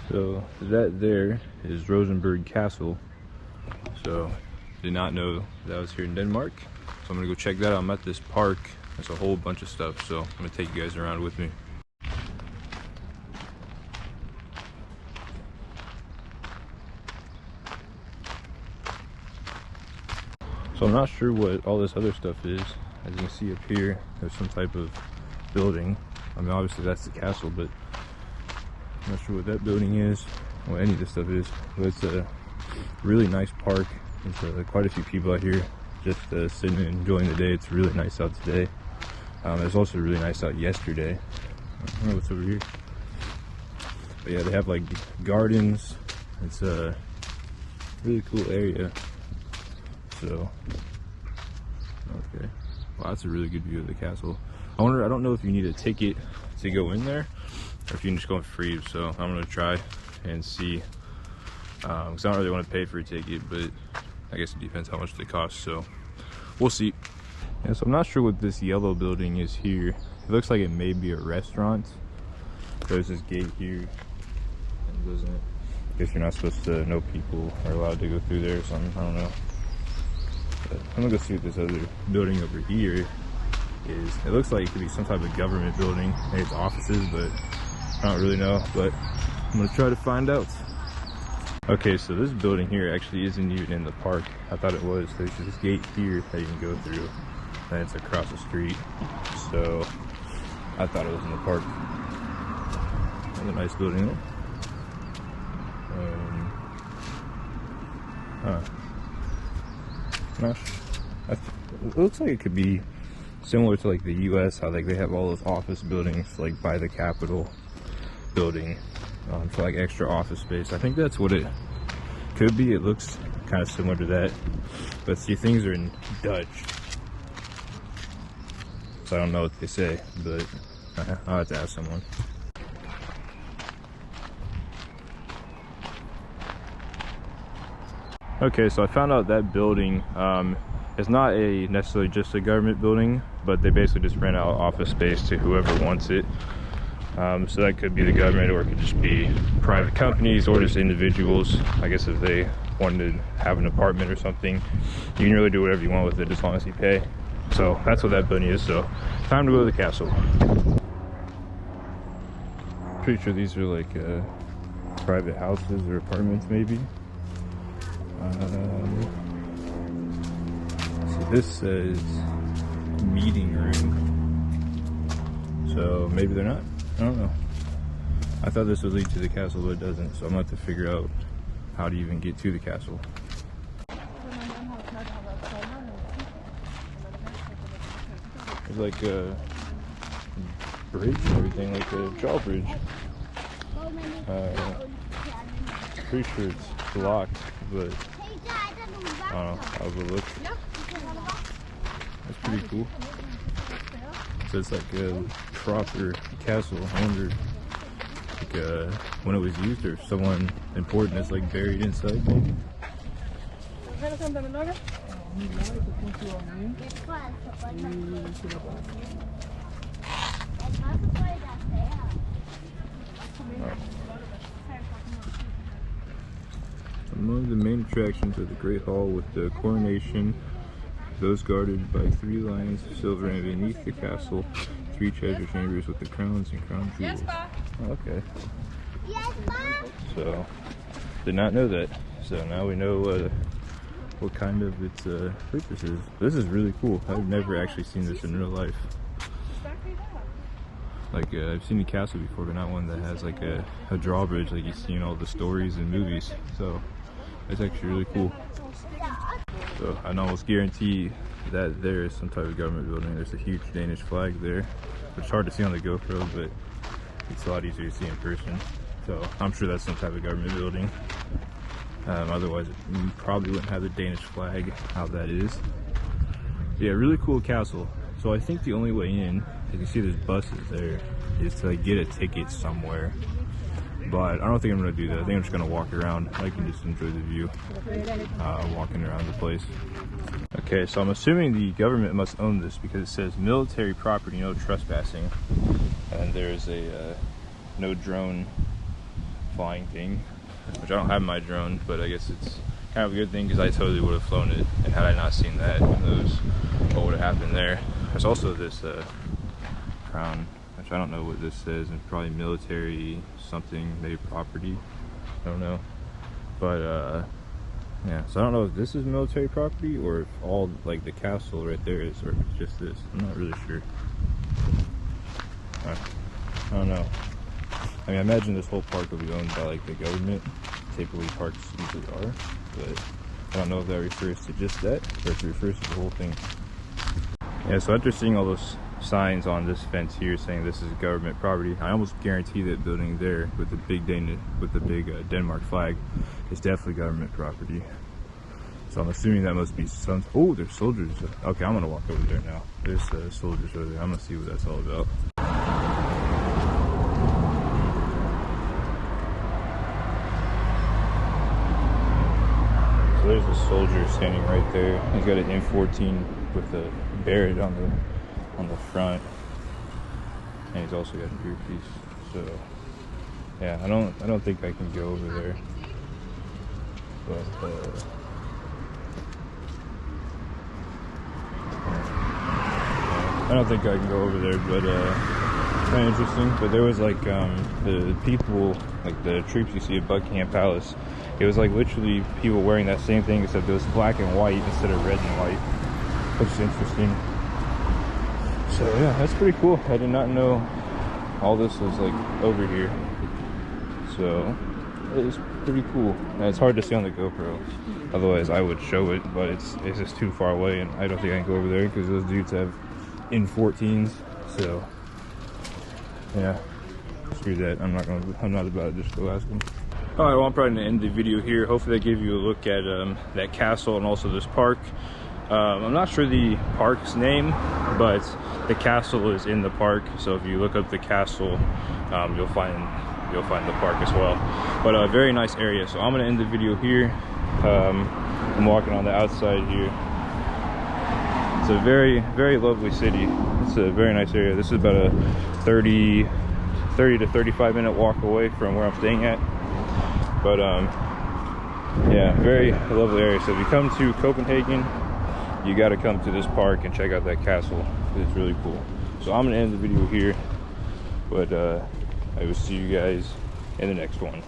So that there is Rosenborg Castle. So did not know that was here in Denmark. So I'm gonna go check that out. I'm at this park. There's a whole bunch of stuff. So I'm gonna take you guys around with me. So I'm not sure what all this other stuff is. As you can see up here, there's some type of building. I mean, obviously that's the castle, but I'm not sure what that building is, what any of this stuff is. But it's a really nice park. There's quite a few people out here just sitting and enjoying the day. It's really nice out today. It was also really nice out yesterday. I don't know what's over here. But yeah, they have like gardens. It's a really cool area. So, okay. Wow, that's a really good view of the castle. I don't know if you need a ticket to go in there, or if you can just go in free. So I'm gonna try and see, because I don't really want to pay for a ticket, but I guess it depends how much they cost. So we'll see. Yeah, so I'm not sure what this yellow building is here. It looks like it may be a restaurant. There's this gate here, and doesn't it? I guess you're not supposed to know people are allowed to go through there or something. I don't know. But I'm gonna go see what this other building over here is. It looks like it could be some type of government building. Maybe it's offices, but I don't really know. But I'm gonna try to find out. Okay, so this building here actually isn't even in the park. I thought it was. There's this gate here that you can go through, and it's across the street. So I thought it was in the park. Another nice building there. It looks like it could be similar to like the US, how like they have all those office buildings like by the Capitol building for like extra office space. I think that's what it could be. It looks kind of similar to that, but see, things are in Dutch, so I don't know what they say, but I'll have to ask someone. Okay, so I found out that building is not necessarily just a government building, but they basically just rent out office space to whoever wants it. So that could be the government, or it could just be private companies, or just individuals. I guess if they wanted to have an apartment or something, you can really do whatever you want with it as long as you pay. So that's what that building is. So time to go to the castle. Pretty sure these are like private houses or apartments maybe. So this says meeting room, so maybe they're not. I don't know. I thought this would lead to the castle, but it doesn't, so I'm gonna have to figure out how to even get to the castle. There's like a bridge and everything, like a drawbridge. Pretty sure it's blocked, but I don't know, I'll go look. That's pretty cool. So it's like a proper castle. I wonder like, when it was used, or if someone important is like buried inside maybe. Among the main attractions are the Great Hall with the coronation, those guarded by 3 lions of silver, and beneath the castle, 3 treasure chambers with the crowns and crown jewels. Oh, okay. So, did not know that. So now we know what kind of its purpose is. This is really cool. I've never actually seen this in real life. Like I've seen the castle before, but not one that has like a drawbridge like you see in all the stories and movies. So it's actually really cool. So I can almost guarantee that there is some type of government building. There's a huge Danish flag there. It's hard to see on the GoPro, but it's a lot easier to see in person. So I'm sure that's some type of government building. Otherwise it probably wouldn't have the Danish flag how that is. Yeah, really cool castle. So I think the only way in, as you see there's buses there, is to like, get a ticket somewhere. But I don't think I'm going to do that. I think I'm just going to walk around. I can just enjoy the view, walking around the place. Okay, so I'm assuming the government must own this because it says military property, no trespassing. And there's a no drone flying thing, which I don't have my drone, but I guess it's kind of a good thing because I totally would have flown it, and had I not seen that, who knows what would have happened there. There's also this crown, which I don't know what this says, and probably military something, maybe property, I don't know. But yeah, so I don't know if this is military property or if all like the castle right there is, or if it's just this. I'm not really sure. I don't know. I mean, I imagine this whole park will be owned by like the government. Typically parks usually are, but I don't know if that refers to just that or if it refers to the whole thing. Yeah, so after seeing all those signs on this fence here saying this is government property, I almost guarantee that building there with the big Denmark flag is definitely government property. So I'm assuming that must be some. Oh, there's soldiers. Okay, I'm gonna walk over there now. There's soldiers over there. I'm gonna see what that's all about. So there's a soldier standing right there. He's got an M14 with a Barrett on the front, and he's also got an earpiece. So yeah, I don't think I can go over there, but I don't think I can go over there, but it's kind of interesting. But there was like the people, like the troops you see at Buckingham Palace, it was like literally people wearing that same thing, except it was black and white instead of red and white, which is interesting. So yeah, that's pretty cool. I did not know all this was like over here. So it is pretty cool. And it's hard to see on the GoPro. Otherwise I would show it, but it's just too far away, and I don't think I can go over there because those dudes have M14s. So yeah, screw that. I'm not about to just go ask them. Alright, well, I'm probably gonna end the video here. Hopefully that gave you a look at that castle and also this park. I'm not sure the park's name, but the castle is in the park. So if you look up the castle, you'll find the park as well. But a very nice area. So I'm gonna end the video here. I'm walking on the outside here. It's a very, very lovely city. It's a very nice area. This is about a 30 to 35 minute walk away from where I'm staying at. But yeah, very lovely area. So if you come to Copenhagen, you got to come to this park and check out that castle. It's really cool. So I'm gonna end the video here, but I will see you guys in the next one.